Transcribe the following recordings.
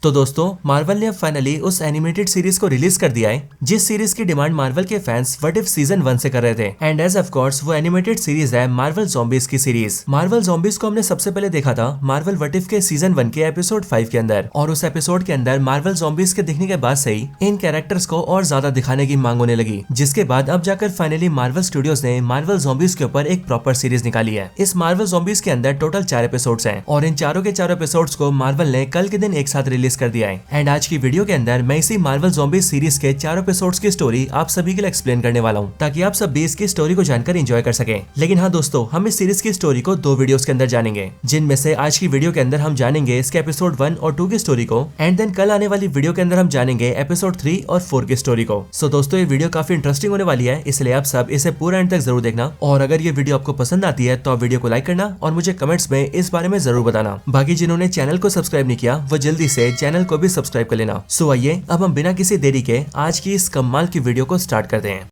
तो दोस्तों मार्वल ने अब फाइनली उस एनिमेटेड सीरीज को रिलीज कर दिया है जिस सीरीज की डिमांड मार्वल के फैंस व्हाट इफ सीजन 1 से कर रहे थे। एंड एज ऑफ कोर्स वो एनिमेटेड सीरीज है मार्वल ज़ॉम्बीज की सीरीज। मार्वल ज़ॉम्बीज को हमने सबसे पहले देखा था मार्वल व्हाट इफ के सीजन 1 के एपिसोड 5 के अंदर, और उस एपिसोड के अंदर मार्वल ज़ॉम्बीज के दिखने के बाद से ही इन कैरेक्टर्स को और ज्यादा दिखाने की मांग होने लगी, जिसके बाद अब जाकर फाइनली मार्वल स्टूडियोज ने मार्वल ज़ॉम्बीज के ऊपर एक प्रॉपर सीरीज निकाली है। इस मार्वल ज़ॉम्बीज के अंदर टोटल 4 एपिसोड्स हैं और इन चारों के चारों एपिसोड्स को मार्वल ने कल के दिन एक साथ रिलीज कर दिया है। एंड आज की वीडियो के अंदर मैं इसी मार्वल ज़ॉम्बीज सीरीज के 4 एपिसोड्स की स्टोरी आप सभी के लिए एक्सप्लेन करने वाला हूं, ताकि आप सब भी इसकी स्टोरी को जानकर एंजॉय कर सकें। लेकिन हाँ दोस्तों, हम इस सीरीज की स्टोरी को 2 वीडियोस के अंदर जानेंगे, जिनमें से आज की वीडियो के अंदर हम जानेंगे इसके एपिसोड 1 और 2 की स्टोरी को, एंड देन कल आने वाली वीडियो के अंदर हम जानेंगे एपिसोड 3 और 4 की स्टोरी को। सो दोस्तों, ये वीडियो काफी इंटरेस्टिंग होने वाली है, इसलिए आप सब इसे पूरा एंड तक जरूर देखना। और अगर ये वीडियो आपको पसंद आती है तो आप वीडियो को लाइक करना और मुझे कमेंट्स में इस बारे में जरूर बताना। बाकी जिन्होंने चैनल को सब्सक्राइब नहीं किया वो जल्दी से चैनल को भी सब्सक्राइब कर लेना। सो आइए अब हम बिना किसी देरी के आज की इस कमाल की वीडियो को स्टार्ट करते हैं।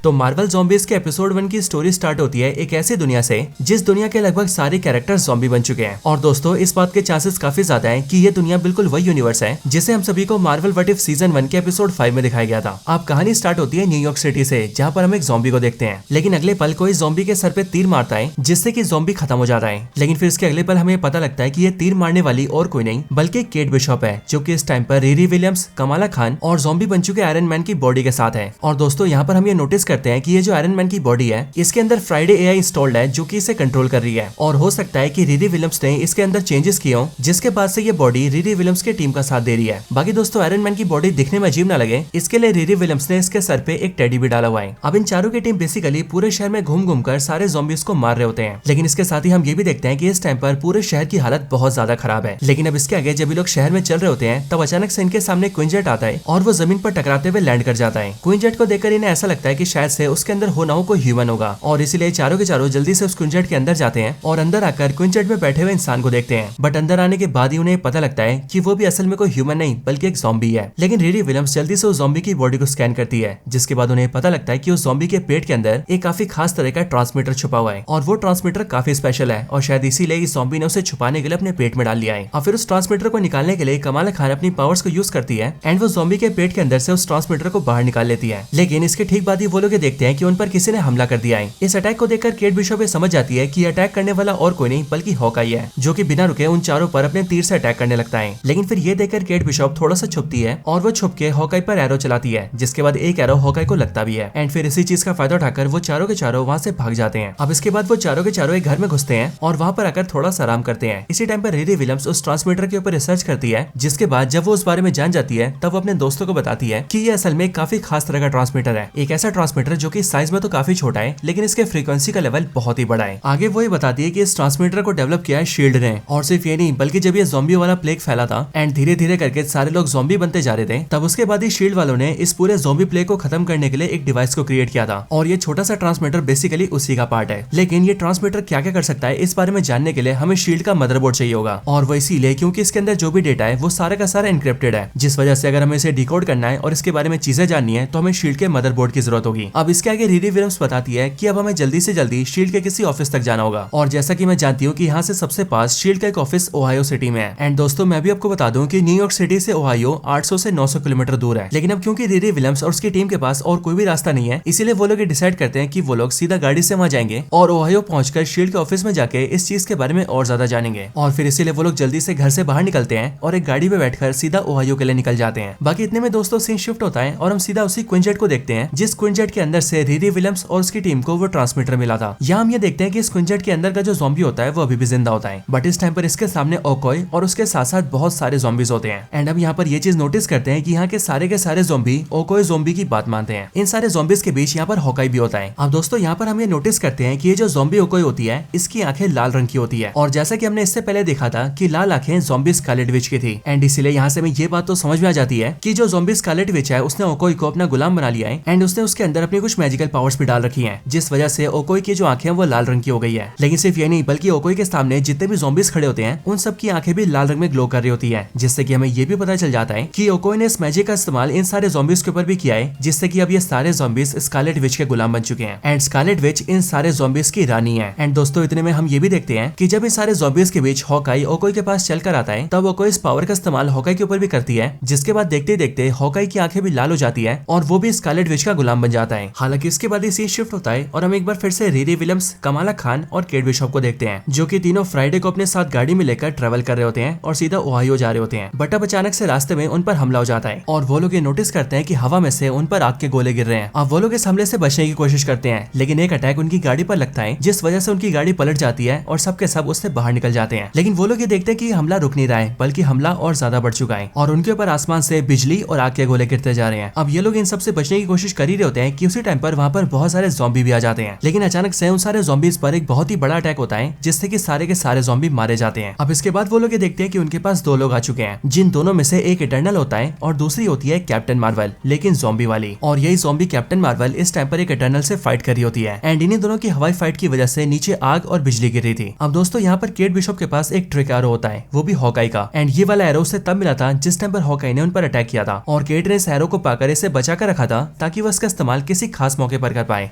तो मार्वल ज़ॉम्बीज के एपिसोड 1 की स्टोरी स्टार्ट होती है एक ऐसी दुनिया से जिस दुनिया के लगभग सारे कैरेक्टर्स ज़ॉम्बी बन चुके हैं। और दोस्तों, इस बात के चांसेस काफी ज्यादा हैं कि ये दुनिया बिल्कुल वही यूनिवर्स है जिसे हम सभी को मार्वल व्हाट इफ सीजन 1 के एपिसोड 5 में दिखाया गया था। आप कहानी स्टार्ट होती है न्यूयॉर्क सिटी से, जहाँ पर हम एक ज़ॉम्बी को देखते हैं, लेकिन अगले पल कोई ज़ॉम्बी के सर पे तीर मारता है जिससे कि ज़ॉम्बी खत्म हो जाता है। लेकिन फिर इसके अगले पल हमें पता लगता है कि ये तीर मारने वाली और कोई नहीं बल्कि केट बिशॉप है, जो कि इस टाइम पर रिरी विलियम्स, कमाला खान और ज़ॉम्बी बन चुके आयरन मैन की बॉडी के साथ है। और दोस्तों, यहाँ पर हम ये नोटिस करते हैं कि ये जो आयरन मैन की बॉडी है इसके अंदर फ्राइडे एआई इंस्टॉल्ड है जो कि इसे कंट्रोल कर रही है। और हो सकता है कि रिरी विलियम्स ने इसके अंदर चेंजेस किए हों, जिसके बाद से ये बॉडी रिरी विलियम्स की टीम का साथ दे रही है। बाकी दोस्तों, आयरन मैन की बॉडी दिखने में अजीब ना लगे, इसके लिए रिरी विलियम्स ने इसके सर पे एक टेडी भी डाला हुआ है। अब इन चारों की टीम बेसिकली पूरे शहर में घूम घूम कर सारे ज़ॉम्बीज को मार रहे होते हैं। लेकिन इसके साथ ही हम ये भी देखते हैं कि इस टाइम पर पूरे शहर की हालत बहुत ज्यादा खराब है। लेकिन अब इसके आगे जब ये लोग शहर में चल रहे होते हैं तब अचानक से इनके सामने क्वीन जेट आता है और वो जमीन पर टकराते हुए लैंड कर जाता है। क्वीन जेट को देखकर इन्हें ऐसा लगता है कि शायद से उसके अंदर हो ना हो कोई ह्यूमन होगा, और इसीलिए चारों के चारों जल्दी से उस क्वीन जेट के अंदर जाते हैं और अंदर आकर क्वीन जेट में बैठे हुए इंसान को देखते हैं। बट अंदर आने के बाद ही उन्हें पता लगता है कि वो भी असल में कोई ह्यूमन नहीं बल्कि एक ज़ॉम्बी है। लेकिन रिरी विलियम्स जल्दी से उस ज़ॉम्बी की बॉडी को स्कैन करती है, जिसके बाद उन्हें पता लगता है कि उस ज़ॉम्बी के पेट के अंदर एक काफी खास तरह का ट्रांसमीटर छुपा हुआ है, और वो ट्रांसमीटर काफी स्पेशल है और शायद इसीलिए इस ज़ॉम्बी ने उसे छुपाने के लिए अपने पेट में डाल लिया है। और फिर उस ट्रांसमीटर को निकालने के लिए कमाला खान अपनी पावर्स को यूज करती है एंड वो ज़ॉम्बी के पेट के अंदर से उस ट्रांसमीटर को बाहर निकाल लेती है। लेकिन इसके ठीक बाद ही वो लोग देखते हैं कि उन पर किसी ने हमला कर दिया है। इस अटैक को देखकर केट बिशॉप समझ जाती है कि अटैक करने वाला और कोई नहीं बल्कि हॉकाई है, जो कि बिना रुके उन चारों पर अपने तीर से अटैक करने लगता है। लेकिन फिर ये देखकर केट बिशॉप थोड़ा सा छुपती है और वो छुप के हॉकाई पर एरो चलाती है, जिसके बाद एक एरो हॉकाई को लगता भी है। एंड फिर इसी चीज का फायदा उठाकर वो चारों के चारों वहाँ से भाग जाते हैं। अब इसके बाद वो चारों के चारों एक घर में घुसते हैं और वहाँ पर आकर थोड़ा सा आराम करते हैं। इसी टाइम पर रिरी विलियम्स उस ट्रांसमीटर के ऊपर रिसर्च करती है, जिसके बाद जब वो उस बारे में जान जाती है तब वो अपने दोस्तों को बताती है कि ये असल में काफी खास तरह का ट्रांसमीटर है। एक ऐसा ट्रांसमीटर जो कि साइज में तो काफी छोटा है लेकिन इसके फ्रीक्वेंसी का लेवल बहुत ही बड़ा है। आगे वो ये बताती है कि इस ट्रांसमीटर को डेवलप किया है शील्ड ने, और सिर्फ ये नहीं बल्कि जब ये ज़ॉम्बी वाला प्लेग फैला था एंड धीरे धीरे करके सारे लोग ज़ॉम्बी बनते जा रहे थे, तब उसके बाद ही शील्ड वालों ने इस पूरे ज़ॉम्बी प्लेग को खत्म करने के लिए एक डिवाइस को क्रिएट किया था। और ये छोटा सा ट्रांसमीटर बेसिकली उसी का पार्ट है। लेकिन ये ट्रांसमीटर क्या क्या कर सकता है इस बारे में जानने के लिए हमें शील्ड का मदरबोर्ड चाहिए होगा, और वो इसीलिए क्योंकि इसके अंदर जो भी डेटा है वो सारा का सारा एनक्रिप्टेड है, जिस वजह से अगर हमें इसे डिकोड करना है और इसके बारे में चीजें जाननी है तो हमें शील्ड के मदरबोर्ड की जरूरत होगी। अब इसके आगे रिरी विलियम्स बताती है कि अब हमें जल्दी से जल्दी शील्ड के किसी ऑफिस तक जाना होगा, और जैसा कि मैं जानती हूँ कि यहाँ से सबसे पास शील्ड का एक ऑफिस ओहायो सिटी में है। एंड दोस्तों, मैं भी आपको बता दूं कि न्यूयॉर्क सिटी से ओहायो 800 से 900 किलोमीटर दूर है। लेकिन अब क्योंकि रिरी विलियम्स और उसकी टीम के पास और कोई भी रास्ता नहीं है, इसीलिए वो लोग डिसाइड करते हैं कि वो लोग सीधा गाड़ी से वहाँ जाएंगे और ओहायो पहुंचकर शील्ड के ऑफिस में जाके इस चीज के बारे में और ज्यादा जानेंगे। और फिर इसीलिए वो लोग जल्दी से घर से बाहर निकलते हैं और एक गाड़ी में बैठकर सीधा ओहायो के लिए निकल जाते हैं। बाकी इतने में दोस्तों सीन शिफ्ट होता है और हम सीधा उसी क्वीन जेट को देखते हैं जिस क्वीन जेट के अंदर से रिरी विलियम्स और उसकी टीम को वो ट्रांसमीटर मिला था। यहाँ हम ये देखते हैं कि इस क्वीन जेट के अंदर का जो ज़ॉम्बी होता है वो अभी भी जिंदा होता है, बट इस टाइम पर इसके सामने ओकोई और उसके साथ साथ बहुत सारे ज़ॉम्बीज होते हैं। एंड अब यहाँ पर ये चीज नोटिस करते हैं कि यहाँ के सारे ज़ॉम्बी ओकोई ज़ॉम्बी की बात मानते हैं। इन सारे ज़ॉम्बीज के बीच यहाँ पर हॉकाई भी होता है। अब दोस्तों, यहाँ पर हम ये नोटिस करते हैं कि ये जो ज़ॉम्बी ओकोई होती है इसकी आंखें लाल रंग की होती है, और जैसा कि हमने इससे पहले देखा था कि लाल आंखें ज़ॉम्बी स्कारलेट विच की थी। एंड इसीलिए यहाँ से हमें ये बात तो समझ में आ जाती है कि जो ज़ॉम्बी स्कारलेट विच है उसने ओकोई को अपना गुलाम बना लिया है एंड उसने उसके अंदर अपनी कुछ मैजिकल पावर्स भी डाल रखी हैं, जिस वजह से ओकोई की जो आंखें वो लाल रंग की हो गई है। लेकिन सिर्फ ये नहीं बल्कि ओकोई के सामने जितने भी ज़ॉम्बीज खड़े होते हैं उन सब की आंखें भी लाल रंग में ग्लो कर रही होती है, जिससे कि हमें ये भी पता चल जाता है कि ओकोई ने इस मैजिक का इस्तेमाल इन सारे ज़ॉम्बीज के ऊपर भी किया है, जिससे कि अब ये सारे ज़ॉम्बीज स्कारलेट विच के गुलाम बन चुके हैं। एंड स्कारलेट विच इन सारे ज़ॉम्बीज की रानी है। एंड दोस्तों इतने में हम ये भी देखते हैं कि जब इन सारे ज़ॉम्बीज के बीच हॉकाई ओकोई के पास चल कर आता है, तब ओकोई इस पावर का इस्तेमाल हॉकाई के ऊपर भी करती है, जिसके बाद देखते देखते हॉकाई की आंखें भी लाल हो जाती है और वो भी स्कारलेट विच का गुलाम बन जाता है। हालांकि इसके बाद ये शिफ्ट होता है और हम एक बार फिर से रिरी विलियम्स, कमाला खान और केट बिशॉप को देखते हैं, जो कि तीनों फ्राइडे को अपने साथ गाड़ी में लेकर ट्रेवल कर रहे होते हैं और सीधा ओहायो जा रहे होते हैं। बट अब अचानक से रास्ते में उन पर हमला हो जाता है और वो लोग ये नोटिस करते हैं कि हवा में से उन पर आग के गोले गिर रहे हैं। अब वो लोग इस हमले से बचने की कोशिश करते हैं, लेकिन एक अटैक उनकी गाड़ी पर लगता है, जिस वजह से उनकी गाड़ी पलट जाती है और सबके सब उससे बाहर निकल जाते हैं। लेकिन वो लोग ये देखते हैं कि हमला रुक नहीं रहा है, बल्कि हमला और ज्यादा बढ़ चुका है और उनके ऊपर आसमान से बिजली और आग के गोले गिरते जा रहे हैं। अब ये लोग इन सब से बचने की कोशिश कर ही रहे होते हैं कि उसी टाइम पर वहाँ पर बहुत सारे ज़ॉम्बी भी आ जाते हैं। लेकिन अचानक से उन सारे ज़ॉम्बीज पर एक बहुत ही बड़ा अटैक होता है, जिससे कि सारे के सारे ज़ॉम्बी मारे जाते हैं। अब इसके बाद वो लोग ये देखते हैं कि उनके पास दो लोग आ चुके हैं, जिन दोनों में से एक इटर्नल होता है और दूसरी होती है कैप्टन मार्वल, लेकिन ज़ॉम्बी वाली। और यही ज़ॉम्बी कैप्टन मार्वल इस टाइम पर एक इटर्नल से फाइट कर रही होती है एंड इन्हीं दोनों की हवाई फाइट की वजह से नीचे आग और बिजली गिर रही थी। अब दोस्तों यहाँ पर केट बिशॉप के पास एक ट्रिक एरो होता है, वो भी हॉकाई का, एंड ये वाला एरो उससे तब मिला था जिस टाइम पर हॉकाई ने उन पर अटैक किया था और केट ने इस एरो को पाकर इसे बचा कर रखा था ताकि वो इसका इस्तेमाल किसी खास मौके पर कर पाए।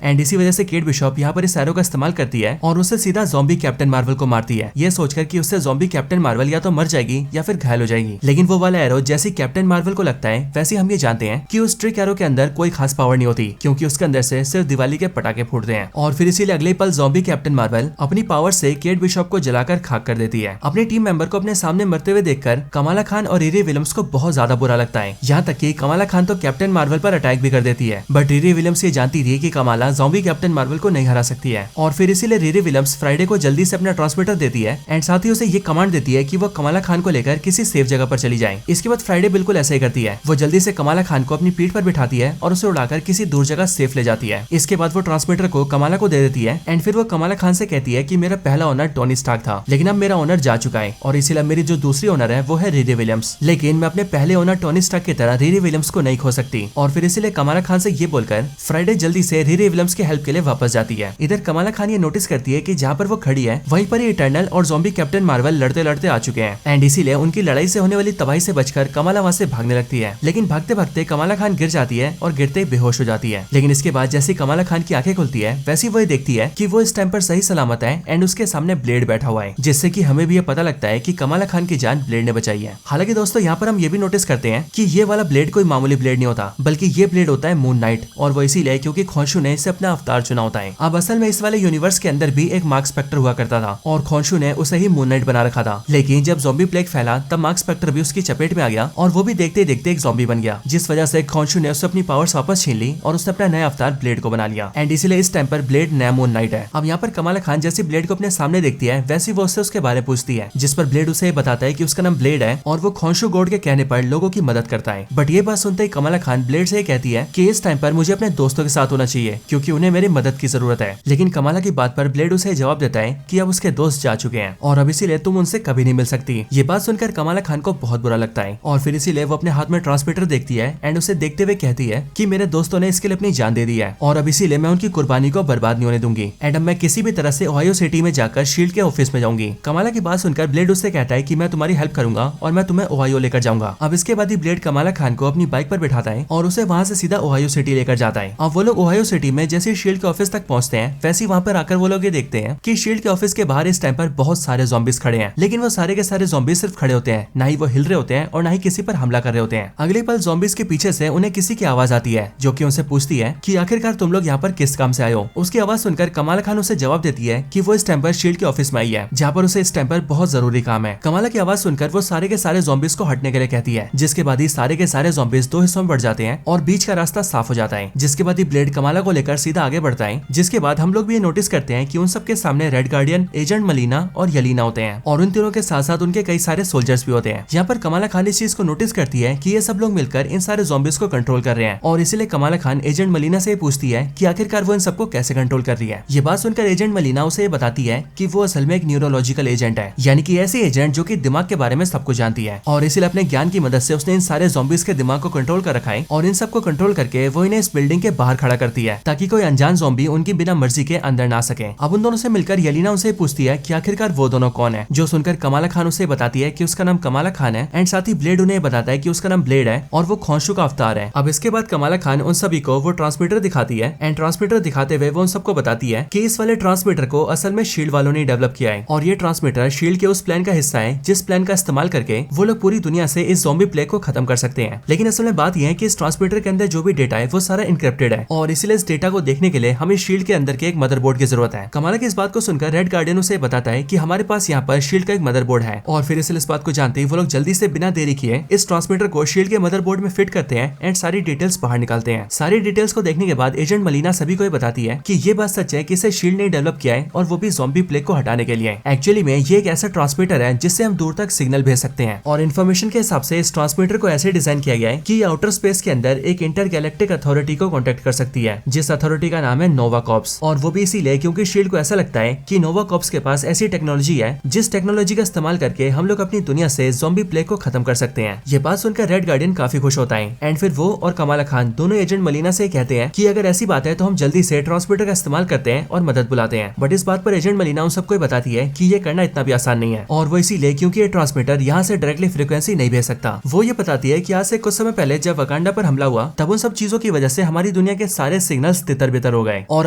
एंड इसी वजह से केट बिशॉप यहाँ पर इस एरो का इस्तेमाल करती है और उससे सीधा ज़ॉम्बी कैप्टन मार्वल को मारती है, ये सोचकर कि उससे ज़ॉम्बी कैप्टन मार्वल या तो मर जाएगी या फिर घायल हो जाएगी। लेकिन वो वाला एरो जैसी कैप्टन मार्वल को लगता है, वैसे हम ये जानते हैं कि उस ट्रिक एरो के अंदर कोई खास पावर नहीं होती, क्योंकि उसके अंदर से सिर्फ दिवाली के पटाखे फूटते हैं। और फिर इसीलिए अगले पल ज़ॉम्बी कैप्टन मार्वल अपनी पावर से केट बिशॉप को जलाकर खाक कर देती है। अपने टीम मेंबर को अपने सामने मरते हुए देखकर कमाला खान और रिरी विलियम्स को बहुत ज्यादा बुरा लगता है, यहाँ तक कि कमाला खान तो कैप्टन मार्वल पर अटैक भी कर देती है। बट रिरी विलियम्स ये जानती थी कि कमाला ज़ॉम्बी कैप्टन मार्वल को नहीं हरा सकती है और फिर इसीलिए रिरी विलियम्स फ्राइडे को जल्दी से अपना ट्रांसमीटर देती है एंड साथ ही उसे ये कमांड देती है कि वो कमाला खान को लेकर किसी सेफ जगह पर चली जाए। इसके बाद फ्राइडे बिल्कुल ऐसा ही करती है, वो जल्दी से कमाला खान को अपनी पीठ पर बिठाती है और उसे उड़ाकर किसी दूर जगह सेफ ले जाती है। इसके बाद वो ट्रांसमीटर को कमाला को दे देती है एंड फिर वो कमाला खान से कहती है कि मेरा पहला ओनर टोनी स्टार्क था, लेकिन अब मेरा ओनर जा चुका है और इसीलिए मेरी जो दूसरी ओनर है वो है रिरी विलियम्स, लेकिन मैं अपने पहले ओनर टोनी स्टार्क की तरह रिरी विलियम्स को नहीं खो सकती। और फिर इसीलिए कमाला खान से ये बोलकर फ्राइडे जल्दी से रिरी विलियम्स की हेल्प के लिए वापस जाती है। इधर कमाला खान ये नोटिस करती है कि जहाँ पर वो खड़ी है वहीं पर ही इटर्नल और ज़ॉम्बी कैप्टन मार्वल लड़ते लड़ते आ चुके हैं एंड इसीलिए उनकी लड़ाई से होने वाली तबाही से बचकर कमाला वहाँ से भागने लगती है। लेकिन भागते भागते कमाला खान गिर जाती है और गिरते बेहोश हो जाती है। लेकिन इसके बाद जैसे कमाला खान की आंखें खुलती है, वैसी वो देखती है कि वो इस टाइम पर सही सलामत है एंड उसके सामने ब्लेड बैठा हुआ है, जिससे कि हमें भी ये पता लगता है कि कमाला खान की जान ब्लेड ने बचाई है। हालांकि दोस्तों यहाँ पर हम ये भी नोटिस करते हैं कि ये वाला ब्लेड कोई मामूली ब्लेड नहीं होता, बल्कि ये ब्लेड होता है मून नाइट, और वो इसीलिए क्योंकि खोंशू ने इसे अपना अवतार चुना होता है। अब असल में इस वाले यूनिवर्स के अंदर भी एक मार्क स्पेक्टर हुआ करता था और खोंशू ने उसे ही मून नाइट बना रखा था। लेकिन जब ज़ॉम्बी प्लेग फैला तब मार्क स्पेक्टर भी उसकी चपेट में आ गया और वो भी देखते देखते एक ज़ॉम्बी बन गया, जिस वजह से खोंशू ने उससे अपनी पावर्स वापस छीन ली और उसने अपना नया अवतार ब्लेड को बना लिया एंड इसीलिए इस टाइम पर ब्लेड नया मून नाइट है। अब यहाँ पर कमाला खान जैसी ब्लेड को अपने सामने देखती है, वैसी वो उससे उसके बारे में पूछती है, जिस पर ब्लेड उसे बताता है कि उसका नाम ब्लेड है और वो खोंशू गॉड के कहने पर लोगों की मदद करता है। बट ये बात सुनते ही कमाला खान ब्लेड से कहती है कि इस टाइम पर मुझे अपने दोस्तों के साथ होना चाहिए क्योंकि उन्हें मेरी मदद की जरूरत है। लेकिन कमाला की बात पर ब्लेड उसे जवाब देता है कि अब उसके दोस्त जा चुके हैं और अब इसीलिए तुम उनसे कभी नहीं मिल सकती। ये बात सुनकर कमाला खान को बहुत बुरा लगता है और फिर इसीलिए वो अपने हाथ में ट्रांसमीटर देखती है एंड उसे देखते हुए कहती है कि मेरे दोस्तों ने इसके लिए अपनी जान दे दी है और अब इसीलिए मैं उनकी कुर्बानी को बर्बाद नहीं होने दूंगी एंड अब मैं किसी भी तरह से ओहायो सिटी में जाकर शील्ड के ऑफिस में जाऊंगी। कमाला की बात सुनकर ब्लेड उससे कहता है कि मैं तुम्हारी हेल्प करूंगा और मैं तुम्हें ओहायो लेकर जाऊंगा। अब इसके बाद ही ब्लेड कमाला खान को अपनी बाइक पर बिठाता है और उसे वहाँ से सीधा ओहायो सिटी लेकर जाता है। अब वो लोग ओहायो सिटी में जैसे शील्ड के ऑफिस तक पहुंचते हैं, वैसे वहाँ पर आकर वो लोग ये देखते हैं कि शील्ड के ऑफिस के बाहर इस टाइम पर बहुत सारे ज़ॉम्बीज खड़े हैं, लेकिन वो सारे के सारे ज़ॉम्बीज सिर्फ खड़े होते हैं, ना ही वो हिल रहे होते हैं और ना ही किसी पर हमला कर रहे होते हैं। अगले पल ज़ॉम्बीज के पीछे से उन्हें किसी की आवाज आती है जो कि उनसे पूछती है कि आखिरकार तुम लोग यहाँ पर किस काम से आए हो। उसकी आवाज सुनकर कमाला खान उसे जवाब देती है कि वो इस टाइम पर शील्ड के ऑफिस में आई है, जहाँ पर उसे इस टाइम पर बहुत जरूरी काम है। कमाला की आवाज सुनकर वो सारे के सारे ज़ॉम्बीज को हटने के लिए कहती है, जिसके बाद ही सारे के सारे ज़ॉम्बीज दो हिस्सों में बढ़ जाते हैं और बीच का रास्ता साफ हो जाता है। जिसके बाद ही ब्लेड कमाला को लेकर सीधा आगे बढ़ता है। जिसके बाद हम लोग भी ये नोटिस करते हैं कि उन सबके सामने रेड गार्डियन, एजेंट मलीना और यलीना होते हैं और उन तीनों के साथ साथ उनके कई सारे सोल्जर्स भी होते हैं। यहाँ पर कमाला खान इस चीज को नोटिस करती है कि ये सब लोग मिलकर इन सारे ज़ॉम्बीज को कंट्रोल कर रहे हैं और इसीलिए कमाला खान एजेंट मलीना से पूछती है कि आखिरकार वो इन सबको कैसे कंट्रोल कर रही है। ये बात सुनकर एजेंट मलीना उसे ये बताती है कि वो असल में एक न्यूरोलॉजिकल एजेंट है, यानी कि ऐसी एजेंट जो कि दिमाग के बारे में सब कुछ जानती है और इसीलिए अपने ज्ञान की मदद से उसने इन सारे ज़ॉम्बीज के दिमाग को कंट्रोल कर रखा है और इन सबको कंट्रोल करके वो इन्हें इस बिल्डिंग बिल्डिंग के बाहर खड़ा करती है ताकि कोई अनजान ज़ॉम्बी उनकी बिना मर्जी के अंदर ना सके। अब उन दोनों से मिलकर येलेना उनसे पूछती है कि आखिरकार वो दोनों कौन है, जो सुनकर कमाला खान उसे बताती है कि उसका नाम कमाला खान है एंड साथ ही ब्लेड उन्हें बताता है कि उसका नाम ब्लेड है और वो खौंशू का अवतार है। अब इसके बाद कमाला खान उन सभी को वो ट्रांसमीटर दिखाती है एंड ट्रांसमीटर दिखाते हुए वो उन सबको बताती है कि इस वाले ट्रांसमीटर को असल में शील्ड वालों ने डेवलप किया है और ये ट्रांसमीटर शील्ड के उस प्लान का हिस्सा है जिस प्लान का इस्तेमाल करके वो लोग पूरी दुनिया से इस ज़ॉम्बी प्लेग को खत्म कर सकते हैं। लेकिन असल में बात यह है कि इस ट्रांसमीटर के अंदर जो भी डेटा है वो सारा इनक्रिप्टेड है और इसलिए इस डेटा को देखने के लिए हमें शील्ड के अंदर के एक मदरबोर्ड की जरूरत है। कमाला की इस बात को सुनकर रेड गार्डियन उसे बताता है कि हमारे पास यहाँ पर शील्ड का एक मदरबोर्ड है और फिर इसलिए इस बात को जानते ही वो लोग जल्दी से बिना देरी किए इस ट्रांसमीटर को शील्ड के मदरबोर्ड में फिट करते हैं एंड सारी डिटेल्स बाहर निकालते हैं। सारी डिटेल्स को देखने के बाद एजेंट मलीना सभी को बताती है कि ये बात सच है कि इसे शील्ड ने डेवलप किया है और वो भी ज़ॉम्बी प्लेग को हटाने के लिए। एक्चुअली में ये एक ऐसा ट्रांसमीटर है जिससे हम दूर तक सिग्नल भेज सकते हैं और इन्फॉर्मेशन के हिसाब से इस ट्रांसमीटर को ऐसे डिजाइन किया गया है कि ये आउटर स्पेस के अंदर एक इंटर गैलेक्टिक अथॉरिटी को कॉन्टेक्ट कर सकती है जिस अथॉरिटी का नाम है नोवा कॉर्प्स। और वो भी इसीलिए क्योंकि शील्ड को ऐसा लगता है कि नोवा कॉर्प्स के पास ऐसी टेक्नोलॉजी है जिस टेक्नोलॉजी का इस्तेमाल करके हम लोग अपनी दुनिया से ज़ॉम्बी प्लेग को खत्म कर सकते हैं। ये बात सुनकर रेड गार्डियन काफी खुश होता है एंड फिर वो और कमाला खान दोनों एजेंट मलीना से कहते हैं कि अगर ऐसी बात है तो हम जल्दी से ट्रांसमीटर का इस्तेमाल करते हैं और मदद बुलाते हैं। बट इस बात पर एजेंट मलीना उन सबको बताती है कि ये करना इतना भी आसान नहीं है और वो इसीलिए क्योंकि ये ट्रांसमीटर यहाँ से डायरेक्टली फ्रीक्वेंसी नहीं भेज सकता। वो ये बताती है कि आज से कुछ समय पहले जब वकांडा पर हमला हुआ तब उन सब चीजों की वजह से हमारी दुनिया के सारे सिग्नल्स तितर बितर हो गए और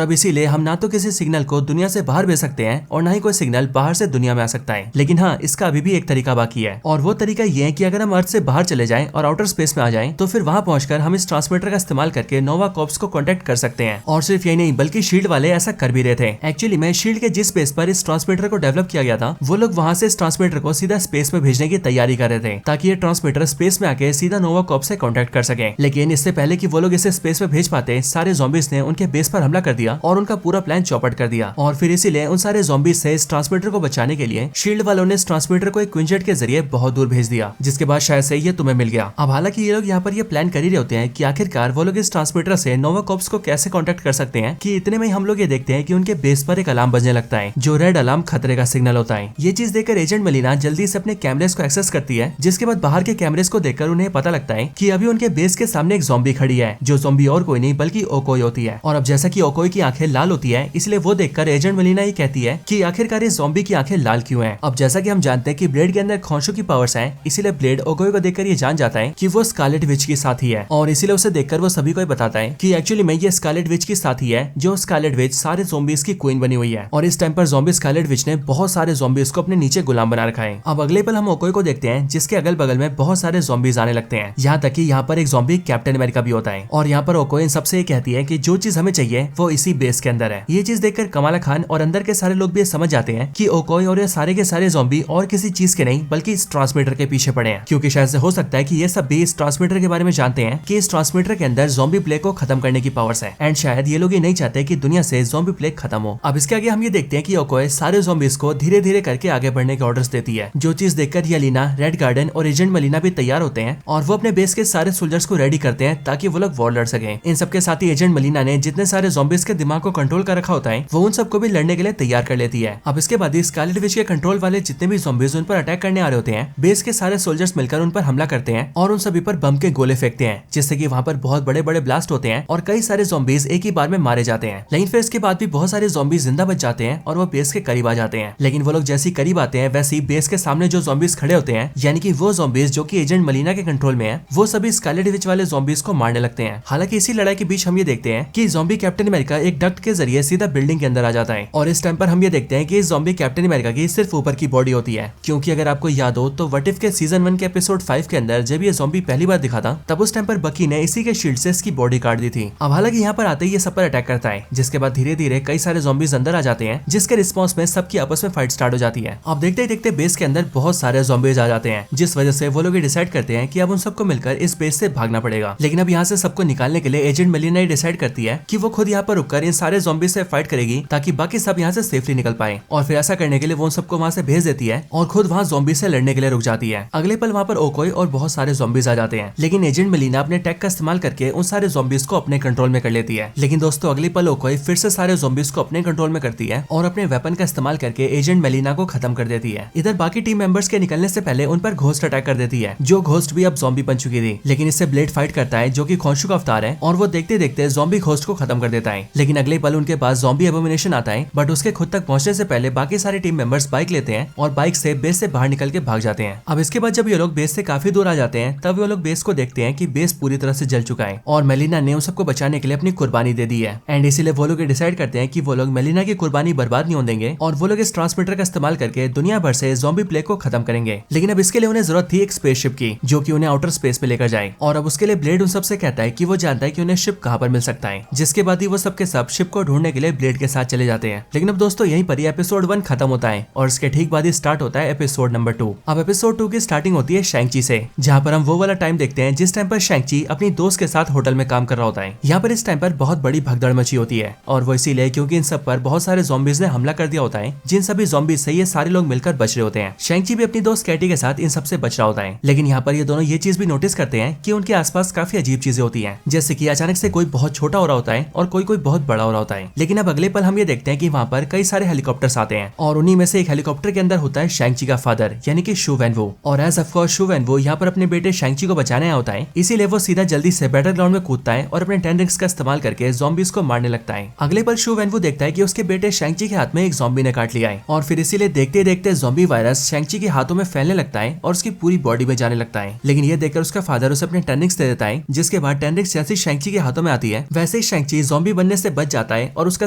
अब इसीलिए हम ना तो किसी सिग्नल को दुनिया से बाहर भेज सकते हैं और ना ही कोई सिग्नल बाहर से दुनिया में आ सकता है। लेकिन हाँ, इसका अभी भी एक तरीका बाकी है और वो तरीका ये है कि अगर हम अर्थ से बाहर चले जाएं और आउटर स्पेस में आ जाएं तो फिर वहां पहुंचकर हम इस ट्रांसमीटर का इस्तेमाल करके नोवा कॉर्प्स को कांटेक्ट कर सकते हैं। और सिर्फ यही नहीं बल्कि शील्ड वाले ऐसा कर भी रहे थे। एक्चुअली में शील्ड के जिस स्पेस पर इस ट्रांसमीटर को डेवलप किया गया था वो लोग वहां से इस ट्रांसमीटर को सीधा स्पेस में भेजने की तैयारी कर रहे थे ताकि ये ट्रांसमीटर स्पेस में आके सीधा नोवा कॉर्प्स से कांटेक्ट कर सके। लेकिन इससे पहले कि वो लोग इसे स्पेस में भेज पाते सारे ज़ॉम्बीज ने उनके बेस पर हमला कर दिया और उनका पूरा प्लान चौपट कर दिया और फिर इसीलिए उन सारे ज़ॉम्बीज से इस ट्रांसमीटर को बचाने के लिए शील्ड वालों ने इस ट्रांसमीटर को एक क्विंजेट के जरिए बहुत दूर भेज दिया जिसके बाद शायद से ये तुम्हें मिल गया। अब हालांकि ये लोग यहाँ पर ये प्लान कर ही रहे होते हैं कि आखिरकार वो लोग इस ट्रांसमीटर से नोवा कॉर्प्स को कैसे कांटेक्ट कर सकते हैं कि इतने में हम लोग ये देखते हैं कि उनके बेस पर एक अलार्म बजने लगता है जो रेड अलार्म खतरे का सिग्नल होता है। ये चीज देखकर एजेंट मलीना जल्दी से अपने कैमरेज को एक्सेस करती है जिसके बाद बाहर के कैमरेज को देखकर उन्हें पता लगता है कि अभी उनके बेस के सामने एक ज़ॉम्बी खड़ी है जो ज़ॉम्बी और कोई नहीं बल्कि ओकोई होती है। और अब जैसा कि ओकोई की आंखें लाल होती है इसलिए वो देखकर एजेंट मलीना ये कहती है कि आखिरकार इस ज़ॉम्बी की आंखें लाल क्यों हैं। अब जैसा कि हम जानते हैं कि ब्लेड के अंदर खौंशों की पावर्स हैं इसीलिए ब्लेड ओकोई को देखकर ये जान जाता है कि वो स्कारलेट विच की साथी है और इसीलिए उसे देखकर वो सभी को बताता है कि एक्चुअली में ये स्कारलेट विच की साथी है जो स्कारलेट विच सारे ज़ॉम्बीज की क्वीन बनी हुई है और इस टाइम पर ज़ॉम्बी स्कारलेट विच ने बहुत सारे ज़ॉम्बीज को अपने नीचे गुलाम बना रखा है। अब अगले पल हम ओकोई को देखते हैं जिसके अगल बगल में बहुत सारे ज़ॉम्बीज आने लगते हैं यहाँ तक कि यहाँ पर एक ज़ॉम्बी कैप्टन अमेरिका भी होता है और यहाँ पर ओकोई इन सबसे ये कहती है कि जो चीज हमें चाहिए वो इसी बेस के अंदर है। ये चीज देखकर कमाला खान और अंदर के सारे लोग भी समझ जाते हैं कि ओकोई और ये सारे के सारे ज़ॉम्बी और किसी चीज के नहीं बल्कि इस ट्रांसमीटर के पीछे पड़े हैं क्योंकि शायद से हो सकता है कि ये सब भी इस ट्रांसमीटर के बारे में जानते हैं कि इस ट्रांसमीटर के अंदर ज़ॉम्बी प्लेग को खत्म करने की पावर्स है एंड शायद ये लोग ये नहीं चाहते कि दुनिया से ज़ॉम्बी प्लेग खत्म हो। अब इसके आगे हम ये देखते हैं कि ओकोई सारे ज़ॉम्बीज को धीरे धीरे करके आगे बढ़ने के ऑर्डर्स देती है जो चीज देखकर येलेना, रेड गार्डन और एजेंट मलीना भी तैयार होते हैं और वो अपने बेस के सारे सोल्जर्स को रेडी करते हैं ताकि वो लोग वॉर लड़ सके। इन सबके साथ ही एजेंट मलीना ने जितने सारे ज़ॉम्बीज के दिमाग को कंट्रोल कर रखा होता है वो उन सबको भी लड़ने के लिए तैयार कर लेती है। अब इसके बाद स्कारलेट विच के कंट्रोल वाले जितने भी ज़ॉम्बीज उन पर अटैक करने आ रहे होते हैं बेस के सारे सोल्जर्स मिलकर उन पर हमला करते हैं और उन सभी पर बम के गोले फेंकते हैं जिससे कि वहाँ पर बहुत बड़े बड़े ब्लास्ट होते हैं और कई सारे ज़ॉम्बीज एक ही बार में मारे जाते हैं। लेकिन फिर इसके बाद भी बहुत सारे ज़ॉम्बीज जिंदा बच जाते हैं और वो बेस के करीब आ जाते हैं। लेकिन वो लोग जैसे ही करीब आते हैं वैसे ही बेस के सामने जो ज़ॉम्बीज खड़े होते हैं यानी कि वो ज़ॉम्बीज जो कि एजेंट मलीना के कंट्रोल में है वो सभी स्कारलेट विच वाले ज़ॉम्बीज को मारने लगते हैं। हालांकि इसी लड़ाई के बीच हम ये देखते हैं कि ज़ॉम्बी कैप्टन अमेरिका एक डक्ट के जरिए सीधा बिल्डिंग के अंदर आ जाता है और इस टाइम पर हम ये देखते हैं कि इस ज़ॉम्बी कैप्टन अमेरिका की सिर्फ ऊपर की बॉडी होती है क्योंकि अगर आपको याद हो तो व्हाट इफ के सीजन 1 के एपिसोड 5 के अंदर जब ये ज़ॉम्बी पहली बार दिखा था तब उस टाइम पर बकी ने इसी के शील्ड से इसकी बॉडी काट दी थी। अब हालांकि यहाँ पर आते ही ये सब पर अटैक करता है जिसके बाद धीरे धीरे कई सारे ज़ॉम्बीज अंदर आ जाते हैं जिसके रिस्पॉन्स में सबकी आपस में फाइट स्टार्ट हो जाती है। अब देखते ही देखते बेस के अंदर बहुत सारे ज़ॉम्बीज आ जाते हैं जिस वजह से वो लोग डिसाइड करते हैं कि अब उन सबको मिलकर इस बेस से भागना पड़ेगा। लेकिन अब यहाँ से सबको निकालने के लिए एजेंट मलीना डिसाइड करती है कि वो खुद यहाँ पर रुककर इन सारे ज़ॉम्बीज से फाइट करेगी ताकि बाकी सब यहाँ से सेफली निकल पाए और फिर ऐसा करने के लिए वो उन सबको वहाँ से भेज देती है और खुद वहाँ ज़ॉम्बी से लड़ने के लिए रुक जाती है। अगले पल वहाँ पर ओकोई और बहुत सारे ज़ॉम्बीज आ जाते हैं लेकिन एजेंट मलीना अपने टेक का इस्तेमाल करके उन सारे ज़ॉम्बीज को अपने कंट्रोल में कर लेती है। लेकिन दोस्तों अगले पल ओकोई फिर से सारे ज़ॉम्बीज को अपने कंट्रोल में करती है और अपने वेपन का इस्तेमाल करके एजेंट मलीना को खत्म कर देती है। इधर बाकी टीम मेंबर्स के निकलने से पहले उन पर घोस्ट अटैक कर देती है जो घोस्ट भी अब ज़ॉम्बी बन चुकी थी। लेकिन इससे ब्लेड फाइट करता है जो कि खौंशू का अवतार है और वो देखते देखते ज़ॉम्बी होस्ट को खत्म कर देता है। लेकिन अगले पल उनके पास ज़ॉम्बी एबोमिनेशन आता है, बट उसके खुद तक पहुंचने से पहले बाकी सारे टीम मेंबर्स बाइक लेते हैं और बाइक से बेस से बाहर निकल के भाग जाते हैं। अब इसके बाद जब ये लोग बेस से काफी दूर आ जाते हैं तब ये लोग बेस को देखते हैं कि बेस पूरी तरह से जल चुका है और मेलिना ने उन सबको बचाने के लिए अपनी कुर्बानी दे दी है। एंड इसीलिए वो लोग डिसाइड करते हैं कि वो लोग मेलिना की कुर्बानी बर्बाद नहीं होने देंगे और वो लोग इस ट्रांसमीटर का इस्तेमाल करके दुनिया भर से ज़ॉम्बी प्लेग को खत्म करेंगे। लेकिन अब इसके लिए उन्हें जरूरत थी एक स्पेसशिप की जो कि उन्हें आउटर स्पेस पे लेकर जाए। और अब उसके लिए ब्लेड उन सबसे कहता है कि वो जानता है कि उन्हें शिप कहां पर मिल सकता है, जिसके बाद ही वो सबके सब शिप को ढूंढने के लिए ब्लेड के साथ चले जाते हैं। लेकिन अब दोस्तों यहीं पर ही एपिसोड 1 खत्म होता है और इसके ठीक बाद ही स्टार्ट होता है एपिसोड नंबर 2। अब एपिसोड 2 की स्टार्टिंग होती है शैंग-ची से, जहां पर हम वो वाला टाइम देखते हैं जिस टाइम पर शैंग-ची अपनी दोस्त के साथ होटल में काम कर रहा होता है। यहाँ पर इस टाइम पर बहुत बड़ी भगदड़ मची होती है और वो इसीलिए क्योंकि इन सब पर बहुत सारे ज़ॉम्बीज ने हमला कर दिया होता है, जिन सभी ज़ॉम्बीज से ये सारे लोग मिलकर बच रहे होते हैं। शैंग-ची भी अपनी दोस्त कैटी के साथ इन सबसे बच रहा होता है। लेकिन यहाँ पर ये दोनों ये चीज भी नोटिस करते हैं कि उनके आसपास काफी अजीब चीजें होती हैं, जैसे कि अचानक से कोई बहुत छोटा हो रहा होता है और कोई बहुत बड़ा हो रहा होता है। लेकिन अब अगले पल हम ये देखते हैं कि वहाँ पर कई सारे हेलीकॉप्टर्स आते हैं और उन्हीं में से एक हेलीकॉप्टर के अंदर होता है शैंग-ची का फादर यानी कि शू वैन-वू। और एज ऑफ कोर्स शू वैन-वू यहाँ पर अपने बेटे शैंग-ची को बचाने आया होता है, इसीलिए वो सीधा जल्दी से बैटल ग्राउंड में कूदता है और अपने 10 रिंग्स का इस्तेमाल करके ज़ॉम्बीज को मारने लगता है। अगले पल शू वैन-वू देखता है कि उसके बेटे शैंग-ची के हाथ में एक ज़ॉम्बी ने काट लिया है और फिर इसीलिए देखते देखते ज़ॉम्बी वायरस शैंग-ची के हाथों में फैलने लगता है और उसकी पूरी बॉडी में जाने लगता है। लेकिन ये देखकर उसका फादर उसे अपने 10 रिंग्स दे देता है, जिसके बाद 10 रिंग्स जैसे शैंग-ची के हाथों में आती है वैसे ही शैंग-ची ज़ॉम्बी बनने से बच जाता है और उसका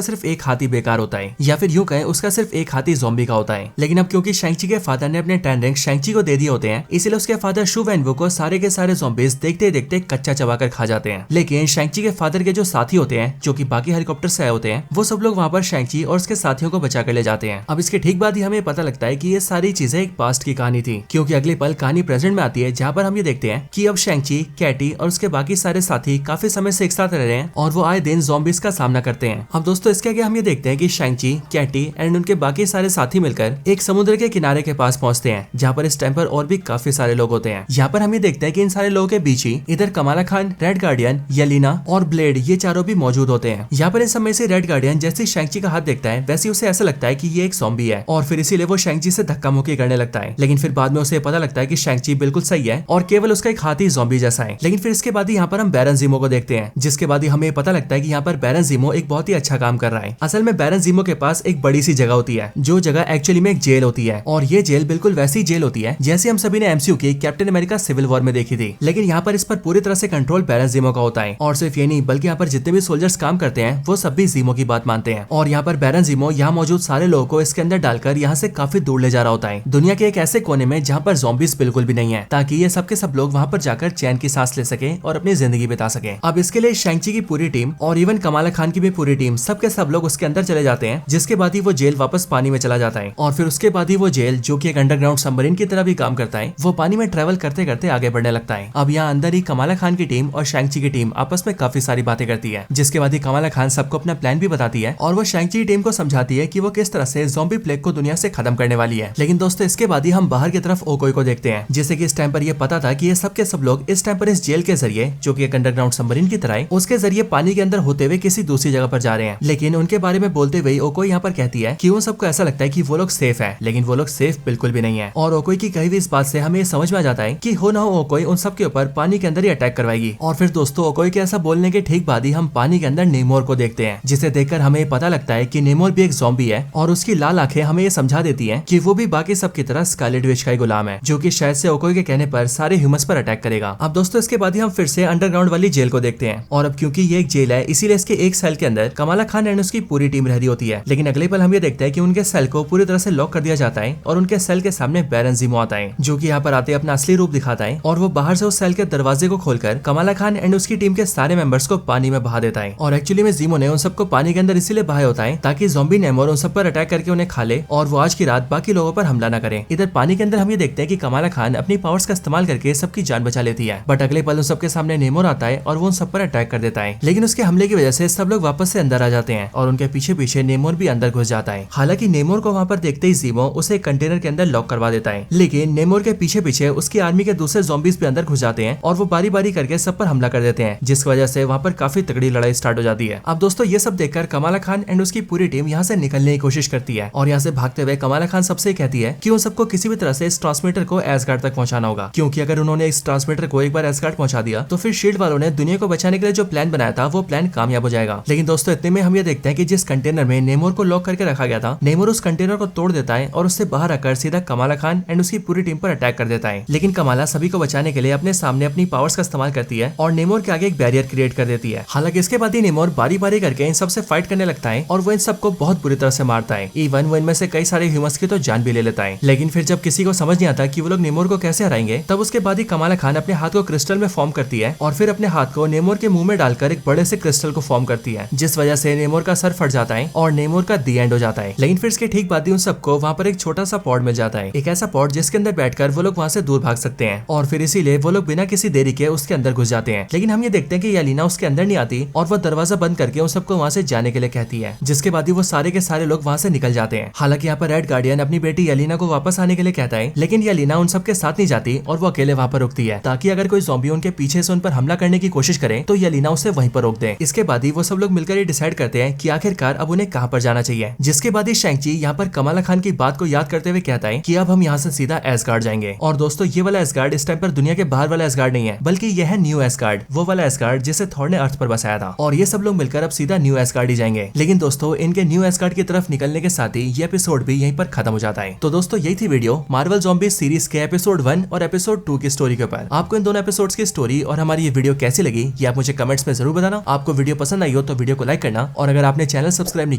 सिर्फ एक हाथ ही बेकार होता है, या फिर यूं कहें उसका सिर्फ एक हाथ ही ज़ॉम्बी का होता है। लेकिन अब क्योंकि शैंग-ची के फादर ने अपने 10 रिंग्स शैंग-ची को दे दिए होते हैं, इसीलिए उसके फादर शू वैन-वू को सारे के सारे ज़ॉम्बीज देखते देखते कच्चा चबाकर खा जाते हैं। लेकिन शैंग-ची के फादर के जो साथी होते हैं जो कि बाकी हेलीकॉप्टर से आए होते हैं, वो सब लोग वहाँ पर शैंग-ची और उसके साथियों को बचा कर ले जाते हैं। अब इसके ठीक बाद ही हमें पता लगता है कि ये सारी चीजें एक पास्ट की कहानी थी, क्योंकि अगले पल कहानी प्रेजेंट में आती है जहाँ पर हम ये देखते हैं कि अब शैंग-ची, कैटी और उसके बाकी सारे साथी काफी समय से एक साथ रह रहे हैं और वो आए दिन ज़ॉम्बीज का सामना करते हैं। अब दोस्तों इसके आगे हम ये देखते हैं कि शैंग-ची, कैटी एंड उनके बाकी सारे साथी मिलकर एक समुद्र के किनारे के पास पहुंचते हैं, जहाँ पर इस टाइम पर और भी काफी सारे लोग होते हैं। यहाँ पर हम ये देखते हैं कि इन सारे लोगों के बीच ही इधर Kamala Khan, red guardian, Yelena और ब्लेड ये चारों भी मौजूद होते हैं। यहाँ पर इस समय से रेड गार्डियन जैसे शैंग-ची का हाथ देखता है वैसे उसे ऐसा लगता है कि ये एक ज़ॉम्बी है और फिर इसीलिए वो शैंग-ची से धक्का मुक्की करने लगता है। लेकिन फिर बाद में उसे पता लगता है कि शैंग-ची बिल्कुल सही है और केवल उसका एक हाथ ही ज़ॉम्बी जैसा है। लेकिन फिर इसके बाद यहाँ पर हम बैरन ज़ीमो को देखते हैं, जिसके बाद ही हमें पता लगता है कि यहाँ पर बैरन ज़ीमो एक बहुत ही अच्छा काम कर रहा है। असल में बैरन ज़ीमो के पास एक बड़ी सी जगह होती है, जो जगह एक्चुअली में एक जेल होती है और ये जेल बिल्कुल वैसी जेल होती है जैसे हम सभी ने एमसीयू की कैप्टन अमेरिका सिविल वॉर में देखी थी। लेकिन यहाँ पर इस पर पूरी तरह से कंट्रोल बैरन ज़ीमो का होता है और सिर्फ ये नहीं बल्कि यहाँ पर जितने भी सोल्जर्स काम करते हैं वो सब भी ज़ीमो की बात मानते हैं। और यहाँ पर बैरन ज़ीमो यहाँ मौजूद सारे लोगों को इसके अंदर डालकर यहाँ से काफी दूर ले जा रहा होता है, दुनिया के एक ऐसे कोने में जहाँ पर ज़ॉम्बीज बिल्कुल भी नहीं है, ताकि ये सब के सब लोग वहाँ पर जाकर चैन की सांस ले सके और अपनी जिंदगी बिता सके। अब इसके लिए शैंग-ची की पूरी टीम और इवन कमाला खान की भी पूरी टीम सब के सब लोग उसके अंदर चले जाते हैं, जिसके बाद ही वो जेल वापस पानी में चला जाता है और फिर उसके बाद ही वो जेल जो कि एक अंडरग्राउंड सबमरीन की तरह भी काम करता है, वो पानी में ट्रेवल करते करते आगे बढ़ने लगता है। अब यहाँ अंदर ही कमाला खान की टीम और शैंग-ची की टीम आपस में काफी सारी बातें करती है, जिसके बाद ही कमाला खान सबको अपना प्लान भी बताती है और वो शैंग-ची की टीम को समझाती है कि वो किस तरह से ज़ॉम्बी प्लेग को दुनिया से खत्म करने वाली है। लेकिन दोस्तों इसके बाद ही हम बाहर की तरफ ओकोई को देखते हैं, जिसे कि इस टाइम पर ये पता था कि ये सब के सब लोग इस टाइम पर इस जेल के जरिए जो कि एक अंडरग्राउंड सबमरीन की तरह है, उसके जरिए पानी के अंदर होते हुए किसी दूसरी जगह पर जा रहे हैं। लेकिन उनके बारे में बोलते हुए ओकोई यहाँ पर कहती है कि उन सबको ऐसा लगता है कि वो लोग सेफ है, लेकिन वो लोग सेफ बिल्कुल भी नहीं है। और ओकोई की कही हुई इस बात से हमें समझ में आ जाता है कि हो ना हो ओकोई उन सब के ऊपर पानी के अंदर ही अटैक करवाएगी। और फिर दोस्तों ओकोई के ऐसा बोलने के ठीक बाद ही हम पानी के अंदर नेमोर को देखते हैं, जिसे देखकर हमें पता लगता है कि नेमोर भी एक ज़ॉम्बी है और उसकी लाल आंखें हमें ये समझा देती हैं कि वो भी बाकी सब की तरह स्कारलेट विच का ही गुलाम है, जो कि शायद से ओकोई के कहने पर सारे ह्यूमंस पर अटैक करेगा। अब दोस्तों इसके बाद ही हम फिर से अंडरग्राउंड वाली जेल को देखते हैं और अब क्योंकि ये एक जेल है इसीलिए इसके एक सेल के अंदर कमाला खान एंड उसकी पूरी टीम रह रही होती है। लेकिन अगले पल हम ये देखते हैं कि उनके सेल को पूरी तरह से लॉक कर दिया जाता है और उनके सेल के सामने बैरन ज़ीमो आता है, जो कि यहाँ पर आते अपना असली रूप दिखाता है और वो बाहर से उस सेल के दरवाजे को खोलकर कमाला खान एंड उसकी टीम के सारे मेंबर्स को पानी में बहा देता है। और एक्चुअली में ज़ीमो ने उन सबको पानी के अंदर इसीलिए बहाया होता है ताकि ज़ॉम्बी नेमोर उन सब पर अटैक करके उन्हें खा ले और वो आज की रात बाकी लोगों पर हमला न करे। इधर पानी के अंदर हम ये देखते हैं कि कमाला खान अपनी पावर्स का इस्तेमाल करके सबकी जान बचा लेती है, बट अगले पल उन सबके सामने नेमोर आता है और वो उन सब पर अटैक कर देता है। लेकिन उसके हमले की वजह से सब लोग वापस से अंदर आ जाते हैं और उनके पीछे पीछे नेमोर भी अंदर घुस जाता है। हालांकि नेमोर को वहाँ पर देखते ही ज़ीमो उसे कंटेनर के अंदर लॉक करवा देता है, लेकिन नेमोर के पीछे पीछे उसकी आर्मी के दूसरे ज़ॉम्बीज भी अंदर घुस जाते हैं और वो बारी बारी करके सब पर हमला कर देते हैं, जिस वजह से वहाँ पर काफी तगड़ी लड़ाई स्टार्ट हो जाती है। अब दोस्तों ये सब देखकर कमाला खान एंड उसकी पूरी टीम यहाँ से निकलने की कोशिश करती है और यहाँ से भागते हुए कमाला खान सबसे कहती है कि उन सबको किसी भी तरह से इस ट्रांसमीटर को एसगार्ड तक पहुंचाना होगा, क्योंकि अगर उन्होंने इस ट्रांसमीटर को एक बार एसगार्ड पहुंचा दिया तो फिर शील्ड वालों ने दुनिया को बचाने बचाने के लिए जो प्लान बनाया था वो प्लान कामयाब हो जाएगा। लेकिन दोस्तों इतने में हम ये देखते हैं कि जिस कंटेनर में नेमोर को लॉक करके रखा गया था, नेमोर उस कंटेनर को तोड़ देता है और उससे बाहर आकर सीधा कमाला खान एंड उसकी पूरी टीम पर अटैक कर देता है। लेकिन कमाला सभी को बचाने के लिए अपने सामने अपनी पावर्स का इस्तेमाल करती है और नेमोर के आगे एक बैरियर क्रिएट कर देती है। हालांकि इसके बाद ही नेमोर बारी बारी करके इन सबसे फाइट करने लगता है और वो इन सबको बहुत बुरी तरह से मारता है। इवन वो इनमें से कई सारे ह्यूमंस की तो जान भी ले लेता है। लेकिन फिर जब किसी को समझ नहीं आता कि वो लोग नेमोर को कैसे हराएंगे, तब उसके बाद ही कमाला खान अपने हाथ को क्रिस्टल में फॉर्म करती है और फिर अपने हाथ को नेमोर के मुंह में डालकर एक बड़े से क्रिस्टल को फॉर्म करती है, जिस वजह से नेमोर का सर फट जाता है और नेमोर का दी एंड हो जाता है। लेकिन फिर इसके ठीक बाद ही उन सबको वहाँ पर एक छोटा सा पॉड मिल जाता है, एक ऐसा पॉड जिसके अंदर बैठकर वो लोग वहाँ से दूर भाग सकते हैं और फिर इसीलिए वो लोग बिना किसी देरी के उसके अंदर घुस जाते हैं। लेकिन हम ये देखते हैं कि येलेना उसके अंदर नहीं आती और वो दरवाजा बंद करके उन सबको वहाँ से जाने के लिए कहती है, जिसके बाद ही वो सारे के सारे लोग वहाँ से निकल जाते हैं। हालांकि यहाँ पर रेड गार्डियन अपनी बेटी येलेना को वापस आने के लिए कहता है, लेकिन येलेना उन सबके साथ नहीं जाती और वो अकेले वहाँ पर रुकती है ताकि अगर कोई ज़ॉम्बी उनके पीछे से उन पर हमला करने की कोशिश करे तो येलेना उसे वहीं पर रोक दे। इसके बाद ही वो सब लोग मिलकर ये डिसाइड करते हैं कि आखिरकार अब उन्हें कहाँ पर जाना चाहिए। जिसके बाद ही शैंग-ची यहाँ पर कमाला खान की बात को याद करते हुए कहता है कि अब हम यहाँ से सीधा एस्गार्ड जाएंगे। और दोस्तों ये वाला एस्गार्ड इस टाइम पर दुनिया के बाहर वाला एस्गार्ड नहीं है, बल्कि यह है न्यू एस्गार्ड, वो वाला एस्गार्ड जिसे थॉर ने अर्थ पर बसाया था। और ये सब लोग मिलकर अब सीधा न्यू एस्गार्ड ही जाएंगे। लेकिन दोस्तों इनके न्यू एस्गार्ड की तरफ निकलने के साथ ही ये एपिसोड भी यहीं पर खत्म हो जाता है। तो दोस्तों यही थी वीडियो मार्वल ज़ॉम्बीज़ सीरीज के एपिसोड 1 और एपिसोड 2 की स्टोरी के ऊपर। आपको इन दोनों एपिसोड्स की स्टोरी और हमारी ये वीडियो कैसी लगी ये आप मुझे कमेंट्स में जरूर बताना। आपको वीडियो पसंद आई हो तो वीडियो को लाइक करना और अगर आपने चैनल सब्सक्राइब नहीं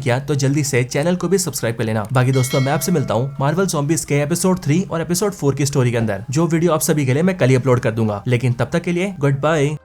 किया तो जल्दी से चैनल को भी सब्सक्राइब कर लेना। बाकी दोस्तों मैं आपसे मिलता हूँ मार्वल ज़ॉम्बीज़ के एपिसोड 3 और एपिसोड 4 की स्टोरी के अंदर, जो वीडियो आप सभी के लिए मैं कल ही अपलोड कर दूंगा। लेकिन तब तक के लिए गुड बाय।